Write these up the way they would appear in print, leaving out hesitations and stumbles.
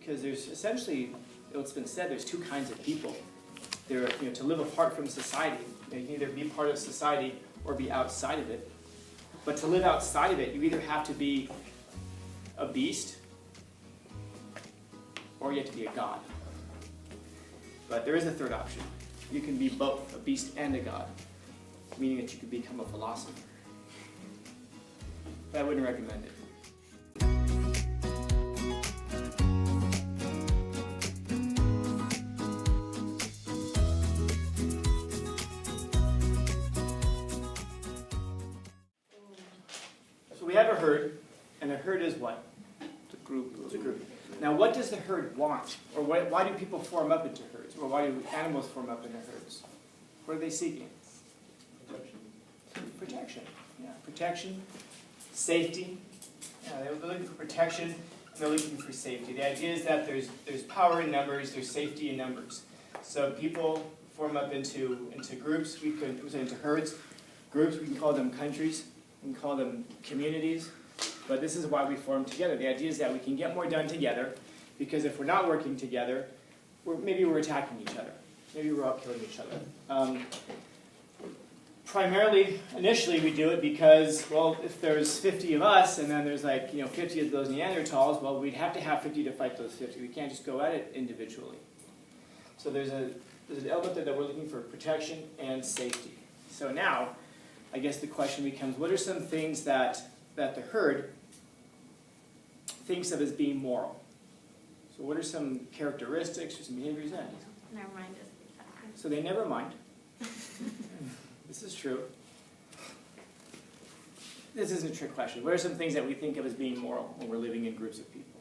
because there's essentially, what's been said, there's two kinds of people. There, to live apart from society. You can either be part of society or be outside of it. But to live outside of it, you either have to be a beast or you have to be a god. But there is a third option. You can be both, a beast and a god, meaning that you could become a philosopher. But I wouldn't recommend it. So we have a herd, and a herd is what? It's a group. It's a group. Now, what does the herd want? Or why do people form up into herds? Or why do animals form up into herds? What are they seeking? Protection. Yeah, protection, safety. Yeah, they're looking for protection, and they're looking for safety. The idea is that there's power in numbers, there's safety in numbers. So people form up into groups, into herds. Groups, we can call them countries, we can call them communities. But this is why we form together. The idea is that we can get more done together, because if we're not working together, maybe we're attacking each other. Maybe we're out killing each other. Primarily, initially, we do it because, well, if there's 50 of us, and then there's 50 of those Neanderthals, well, we'd have to have 50 to fight those 50. We can't just go at it individually. So there's an element there that we're looking for protection and safety. So now, I guess the question becomes, what are some things that the herd thinks of as being moral? So what are some characteristics or some behaviors then? Never mind. So they never mind. This is true. This isn't a trick question. What are some things that we think of as being moral when we're living in groups of people?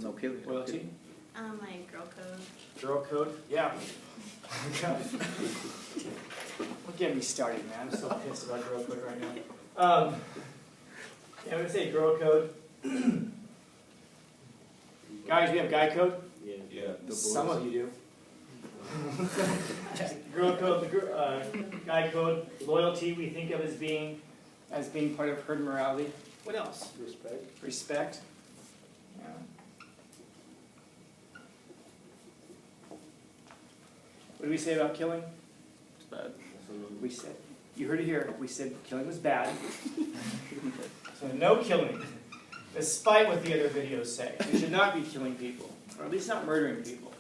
No killing. Loyalty? Like girl code. Girl code? Yeah. Don't get me started, man. I'm so pissed about girl code right now. Yeah, I'm going to say girl code. Guys, we have guy code? Yeah. Some of you do. Girl code, guy code, loyalty we think of as being part of herd morality. What else? Respect. Respect. Yeah. What did we say about killing? It's bad. We said, you heard it here, we said killing was bad. So no killing, despite what the other videos say. We should not be killing people, or at least not murdering people.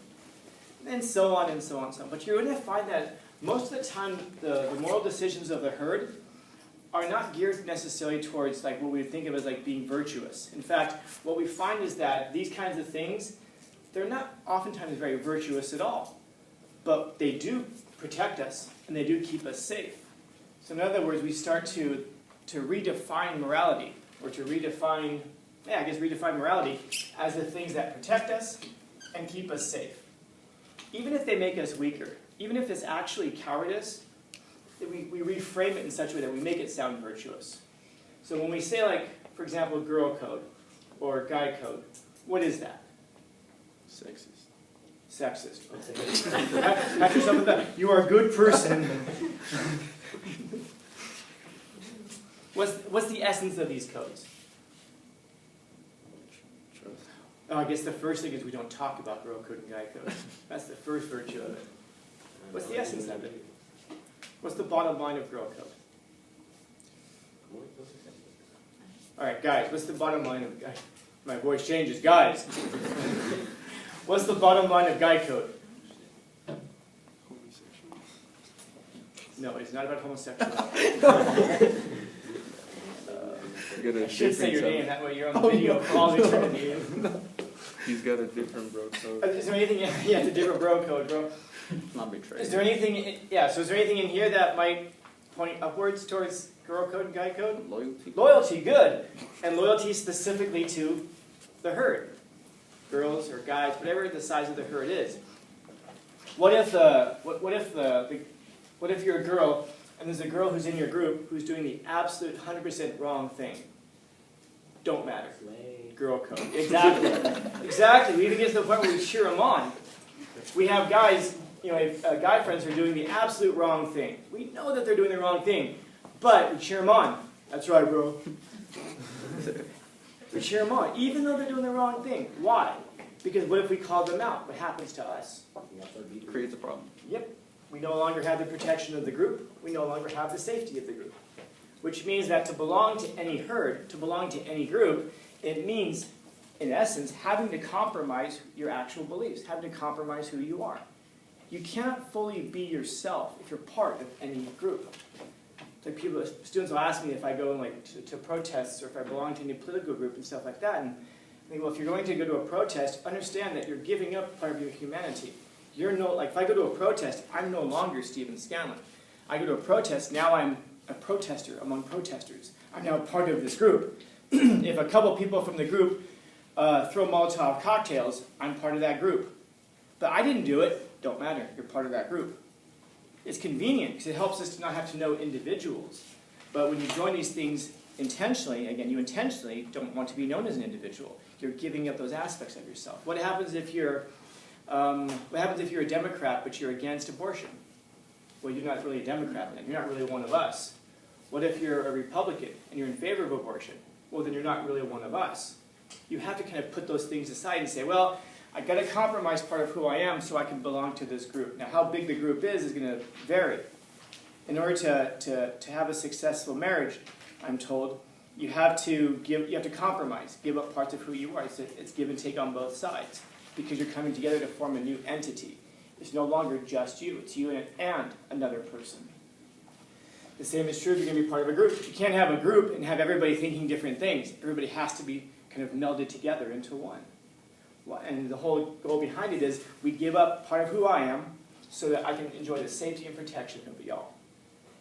And so on and so on and so on. But you're going to find that most of the time the moral decisions of the herd are not geared necessarily towards what we would think of as being virtuous. In fact, what we find is that these kinds of things, they're not oftentimes very virtuous at all. But they do protect us, and they do keep us safe. So in other words, we start to redefine morality, or to redefine morality as the things that protect us and keep us safe. Even if they make us weaker, even if it's actually cowardice, we reframe it in such a way that we make it sound virtuous. So when we say, for example, girl code or guy code, what is that? Sexist. Sexist. Pat yourself on that. You are a good person. What's the essence of these codes? Oh, I guess the first thing is we don't talk about girl code and guy code. That's the first virtue of it. What's the essence of it? What's the bottom line of girl code? All right, guys, what's the bottom line of guy? My voice changes. Guys, what's the bottom line of guy code? No, it's not about homosexuality. I should say your name, that way you're on the video for all eternity. He's got a different bro code. Is there anything, yeah, it's a different bro code, bro. Not betrayed. Is there anything, so is there anything in here that might point upwards towards girl code and guy code? Loyalty. Loyalty, good. And loyalty specifically to the herd. Girls or guys, whatever the size of the herd is. What if you're a girl and there's a girl who's in your group who's doing the absolute 100% wrong thing? Don't matter. Girl code. Exactly. Exactly. We even get to the point where we cheer them on. We have guys, guy friends who are doing the absolute wrong thing. We know that they're doing the wrong thing, but we cheer them on. That's right, bro. We cheer them on, even though they're doing the wrong thing. Why? Because what if we call them out? What happens to us? Creates a problem. Yep. We no longer have the protection of the group. We no longer have the safety of the group. Which means that to belong to any herd, to belong to any group, it means, in essence, having to compromise your actual beliefs, having to compromise who you are. You cannot fully be yourself if you're part of any group. Like students will ask me if I go to protests or if I belong to any political group and stuff like that. And I think, well, if you're going to go to a protest, understand that you're giving up part of your humanity. You're if I go to a protest, I'm no longer Stephen Scanlon. I go to a protest, now I'm a protester among protesters. I'm now part of this group. If a couple people from the group throw Molotov cocktails, I'm part of that group. But I didn't do it. Don't matter. You're part of that group. It's convenient because it helps us to not have to know individuals. But when you join these things intentionally, again, you intentionally don't want to be known as an individual. You're giving up those aspects of yourself. What happens if you're a Democrat but you're against abortion? Well, you're not really a Democrat then. You're not really one of us. What if you're a Republican and you're in favor of abortion? Well, then you're not really one of us. You have to kind of put those things aside and say, well, I've got to compromise part of who I am so I can belong to this group. Now, how big the group is going to vary. In order to have a successful marriage, I'm told, you have to compromise, give up parts of who you are. It's give and take on both sides because you're coming together to form a new entity. It's no longer just you. It's you and another person. The same is true if you're going to be part of a group. You can't have a group and have everybody thinking different things. Everybody has to be kind of melded together into one. And the whole goal behind it is we give up part of who I am so that I can enjoy the safety and protection of y'all.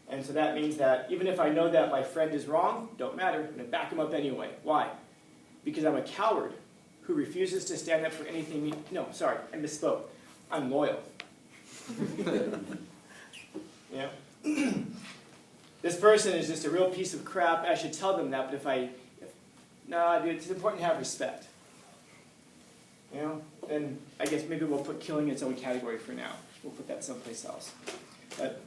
And so that means that even if I know that my friend is wrong, don't matter, I'm going to back him up anyway. Why? Because I'm a coward who refuses to stand up for anything. No, sorry, I misspoke. I'm loyal. Yeah. This person is just a real piece of crap. I should tell them that, but no, dude, it's important to have respect. You know? And I guess maybe we'll put killing in its own category for now. We'll put that someplace else. But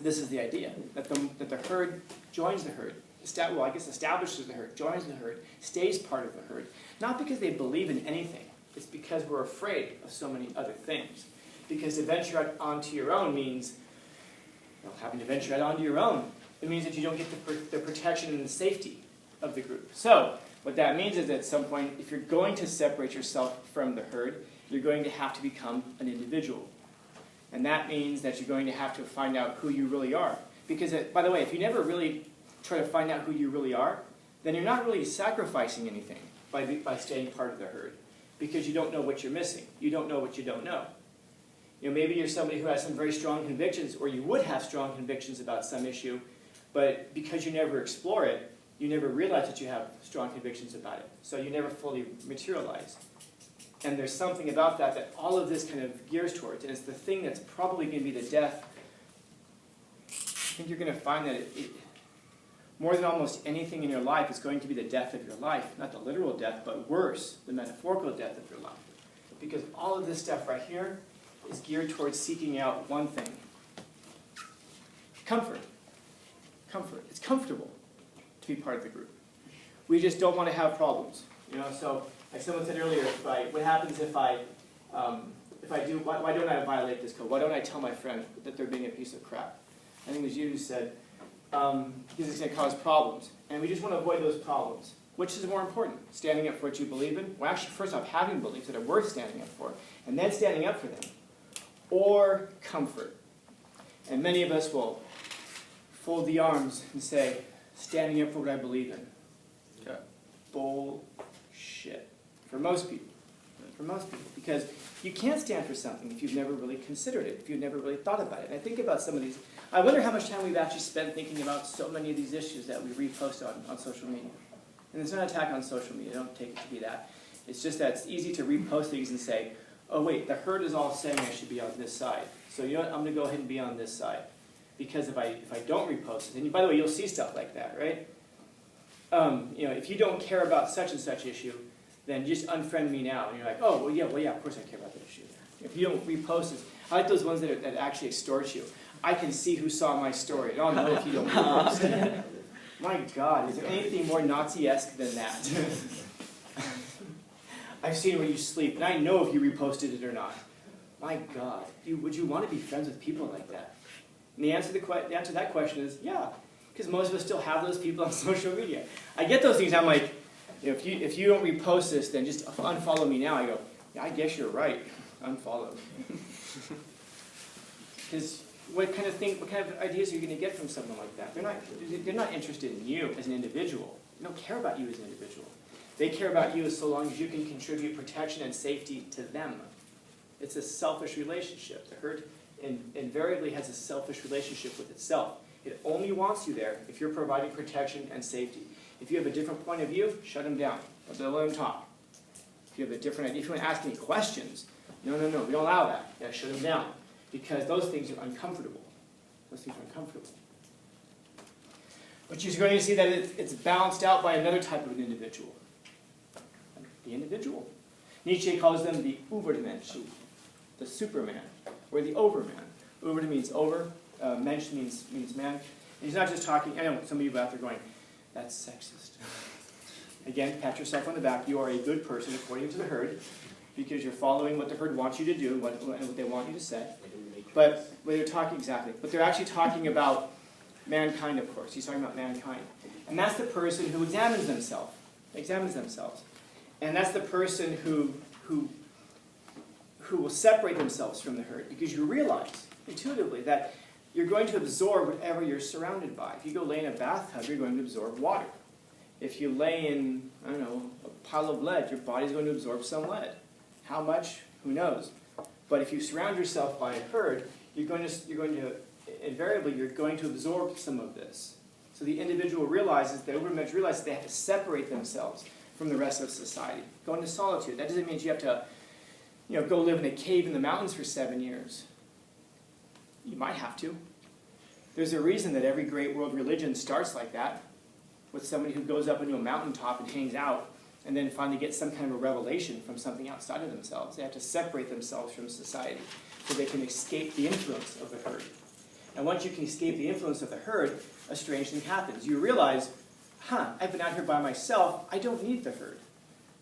this is the idea, that the herd joins the herd. Establishes the herd, joins the herd, stays part of the herd. Not because they believe in anything. It's because we're afraid of so many other things. Because to venture out onto your own means, having to venture out onto your own. It means that you don't get the protection and the safety of the group. So, what that means is that at some point, if you're going to separate yourself from the herd, you're going to have to become an individual. And that means that you're going to have to find out who you really are. Because, by the way, if you never really try to find out who you really are, then you're not really sacrificing anything by staying part of the herd. Because you don't know what you're missing. You don't know what you don't know. Maybe you're somebody who has some very strong convictions, or you would have strong convictions about some issue, but because you never explore it, you never realize that you have strong convictions about it. So you never fully materialize. And there's something about that all of this kind of gears towards, and it's the thing that's probably going to be the death. I think you're going to find that more than almost anything in your life, it's going to be the death of your life. Not the literal death, but worse, the metaphorical death of your life. Because all of this stuff right here is geared towards seeking out one thing. Comfort. Comfort. It's comfortable to be part of the group. We just don't want to have problems. So like someone said earlier, what happens if I do, why don't I violate this code? Why don't I tell my friend that they're being a piece of crap? I think it was you who said, because it's going to cause problems. And we just want to avoid those problems. Which is more important? Standing up for what you believe in? Well, actually, first off, having beliefs that are worth standing up for, and then standing up for them. Or comfort. And many of us will fold the arms and say, standing up for what I believe in. Okay. Bullshit. For most people. For most people. Because you can't stand for something if you've never really considered it, if you've never really thought about it. And I think about some of these. I wonder how much time we've actually spent thinking about so many of these issues that we repost on social media. And it's not an attack on social media. Don't take it to be that. It's just that it's easy to repost things and say, oh wait, the herd is all saying I should be on this side. So you know what, I'm going to go ahead and be on this side. Because if I don't repost it, and by the way, you'll see stuff like that, right? If you don't care about such and such issue, then just unfriend me now. And you're like, oh, well, yeah, of course I care about that issue. If you don't repost it, I like those ones that actually extort you. I can see who saw my story. I don't know if you don't repost it. My God, is there anything more Nazi-esque than that? I've seen where you sleep, and I know if you reposted it or not. My God, would you want to be friends with people like that? And the answer to that question is, yeah, because most of us still have those people on social media. I get those things, I'm like, if you don't repost this, then just unfollow me now. I go, yeah, I guess you're right. Unfollow. Because what kind of ideas are you going to get from someone like that? They're not interested in you as an individual. They don't care about you as an individual. They care about you so long as you can contribute protection and safety to them. It's a selfish relationship. The herd invariably has a selfish relationship with itself. It only wants you there if you're providing protection and safety. If you have a different point of view, shut them down. Don't let them talk. If you have a different idea, if you want to ask any questions, no, we don't allow that. Yeah, shut them down. Because those things are uncomfortable. Those things are uncomfortable. But you're going to see that it's balanced out by another type of an individual. The individual. Nietzsche calls them the Übermensch, the Superman, or the Overman. Über means over, Mensch means man. And he's not just talking, I know some of you out there going, that's sexist. Again, pat yourself on the back. You are a good person according to the herd, because you're following what the herd wants you to do and what they want you to say. But they're talking exactly. But they're actually talking about mankind, of course. He's talking about mankind. And that's the person who examines themselves. And that's the person who will separate themselves from the herd, because you realize intuitively that you're going to absorb whatever you're surrounded by. If you go lay in a bathtub, you're going to absorb water. If you lay in, I don't know, a pile of lead, your body's going to absorb some lead. How much? Who knows? But if you surround yourself by a herd, invariably you're going to absorb some of this. So the individual realizes, the Übermensch realizes they have to separate themselves from the rest of society. Go into solitude. That doesn't mean you have to, go live in a cave in the mountains for 7 years. You might have to. There's a reason that every great world religion starts like that, with somebody who goes up into a mountaintop and hangs out, and then finally get some kind of a revelation from something outside of themselves. They have to separate themselves from society so they can escape the influence of the herd. And once you can escape the influence of the herd, a strange thing happens. You realize, I've been out here by myself. I don't need the herd.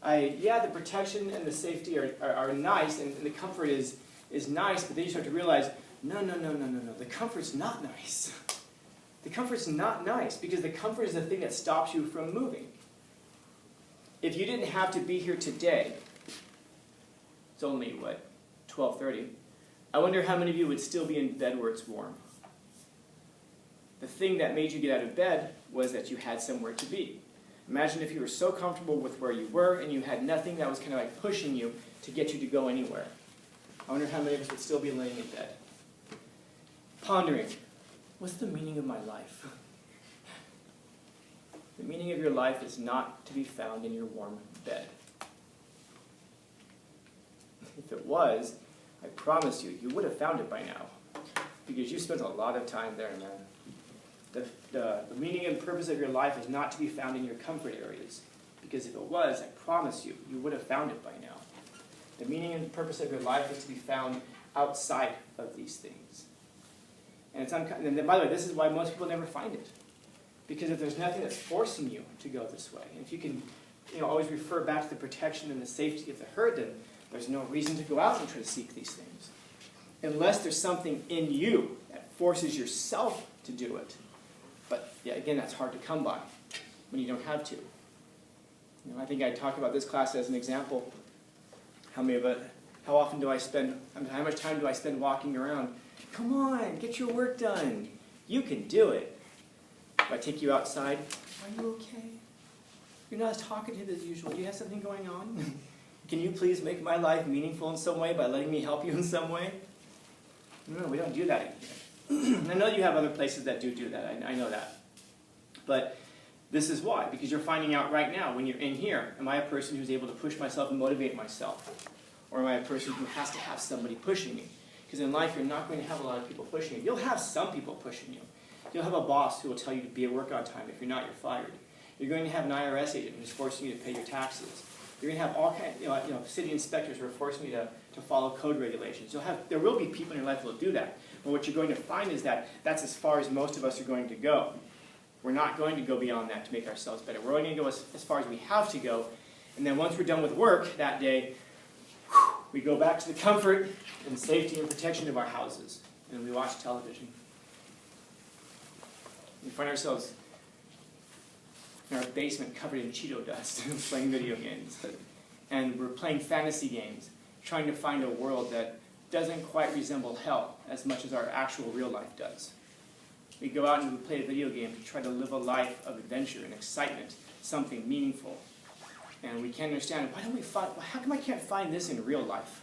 The protection and the safety are nice, and the comfort is nice, but then you start to realize, no. The comfort's not nice. The comfort's not nice, because the comfort is the thing that stops you from moving. If you didn't have to be here today, it's only, 12:30, I wonder how many of you would still be in bed where it's warm. The thing that made you get out of bed was that you had somewhere to be. Imagine if you were so comfortable with where you were and you had nothing that was kind of like pushing you to get you to go anywhere. I wonder how many of us would still be laying in bed. Pondering, what's the meaning of my life? The meaning of your life is not to be found in your warm bed. If it was, I promise you, you would have found it by now, because you spent a lot of time there, man. The meaning and purpose of your life is not to be found in your comfort areas, because if it was, I promise you, you would have found it by now. The meaning and purpose of your life is to be found outside of these things. And by the way, this is why most people never find it. Because if there's nothing that's forcing you to go this way, and if you can always refer back to the protection and the safety of the herd, then there's no reason to go out and try to seek these things. Unless there's something in you that forces yourself to do it. But yeah, again, that's hard to come by when you don't have to. I think I talk about this class as an example. How much time do I spend walking around? Come on, get your work done. You can do it. If I take you outside, are you okay? You're not as talkative as usual. Do you have something going on? Can you please make my life meaningful in some way by letting me help you in some way? No, we don't do that here. I know you have other places that do that. I know that. But this is why. Because you're finding out right now, when you're in here, am I a person who's able to push myself and motivate myself? Or am I a person who has to have somebody pushing me? Because in life, you're not going to have a lot of people pushing you. You'll have some people pushing you. You'll have a boss who will tell you to be at work on time. If you're not, you're fired. You're going to have an IRS agent who's forcing you to pay your taxes. You're going to have all kinds, city inspectors who are forcing you to follow code regulations. There will be people in your life who will do that. But what you're going to find is that that's as far as most of us are going to go. We're not going to go beyond that to make ourselves better. We're only going to go as far as we have to go. And then once we're done with work that day, we go back to the comfort and safety and protection of our houses, and we watch television. We find ourselves in our basement covered in Cheeto dust, playing video games. And we're playing fantasy games, trying to find a world that doesn't quite resemble hell as much as our actual real life does. We go out and we play a video game to try to live a life of adventure and excitement, something meaningful. And we can't understand, how come I can't find this in real life?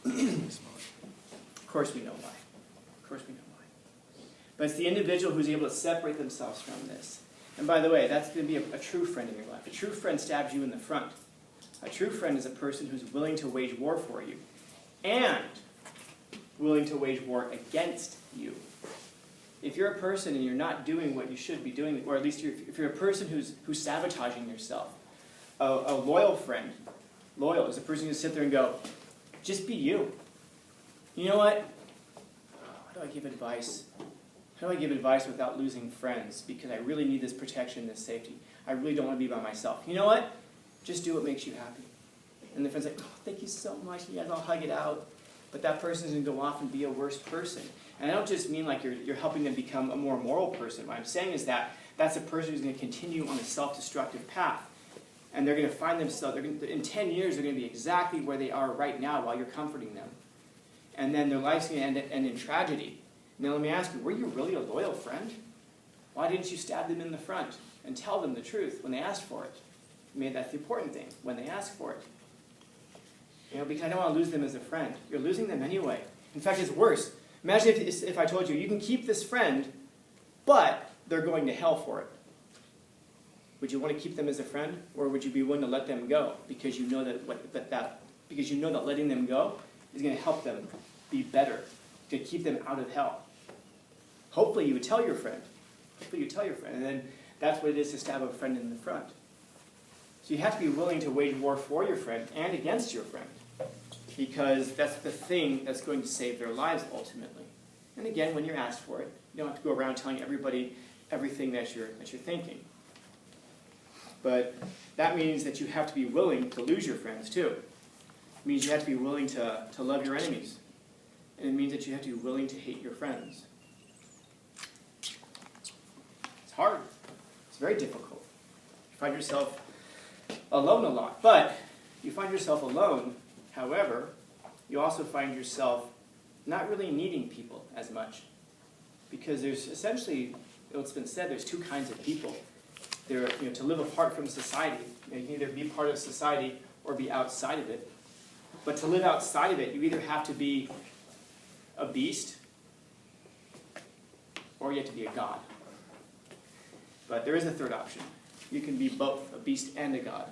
Of course we know why. Of course we know why. But it's the individual who's able to separate themselves from this. And by the way, that's going to be a true friend in your life. A true friend stabs you in the front. A true friend is a person who's willing to wage war for you and willing to wage war against you. If you're a person and you're not doing what you should be doing, or at least if you're a person who's sabotaging yourself, a loyal friend, loyal is a person who sit there and go, just be you. You know what? How do I give advice? How do I give advice without losing friends? Because I really need this protection, this safety. I really don't want to be by myself. You know what? Just do what makes you happy. And the friend's like, oh, thank you so much. You guys all hug it out. But that person's going to go off and be a worse person. And I don't just mean like you're helping them become a more moral person. What I'm saying is that that's a person who's going to continue on a self-destructive path. And they're going to find themselves, in 10 years, they're going to be exactly where they are right now while you're comforting them. And then their life's going to end in tragedy. Now let me ask you, were you really a loyal friend? Why didn't you stab them in the front and tell them the truth when they asked for it? I mean, that's the important thing, when they ask for it. You know, because I don't want to lose them as a friend. You're losing them anyway. In fact, it's worse. Imagine if I told you, you can keep this friend, but they're going to hell for it. Would you want to keep them as a friend, or would you be willing to let them go because you know because you know that letting them go is going to help them be better, to keep them out of hell? Hopefully you would tell your friend. Hopefully you tell your friend, and then that's what it is to stab a friend in the front. So you have to be willing to wage war for your friend and against your friend, because that's the thing that's going to save their lives ultimately. And again, when you're asked for it, you don't have to go around telling everybody everything that you're thinking. But that means that you have to be willing to lose your friends too. It means you have to be willing to love your enemies. And it means that you have to be willing to hate your friends. It's hard. It's very difficult. You find yourself alone a lot. But you find yourself alone, however, you also find yourself not really needing people as much. Because there's essentially, what's been said, there's two kinds of people. They're, to live apart from society. You can either be part of society or be outside of it. But to live outside of it, you either have to be a beast or you have to be a god. But there is a third option. You can be both, a beast and a god,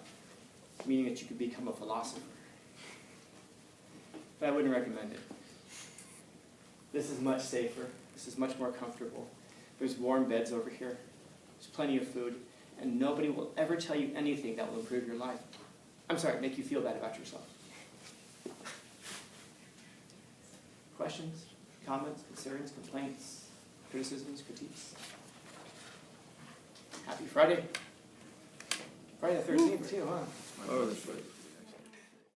meaning that you could become a philosopher. But I wouldn't recommend it. This is much safer. This is much more comfortable. There's warm beds over here. There's plenty of food. And nobody will ever tell you anything that will improve your life. I'm sorry, make you feel bad about yourself. Questions, comments, concerns, complaints, criticisms, critiques? Happy Friday. Friday the 13th too, huh? Oh, that's right.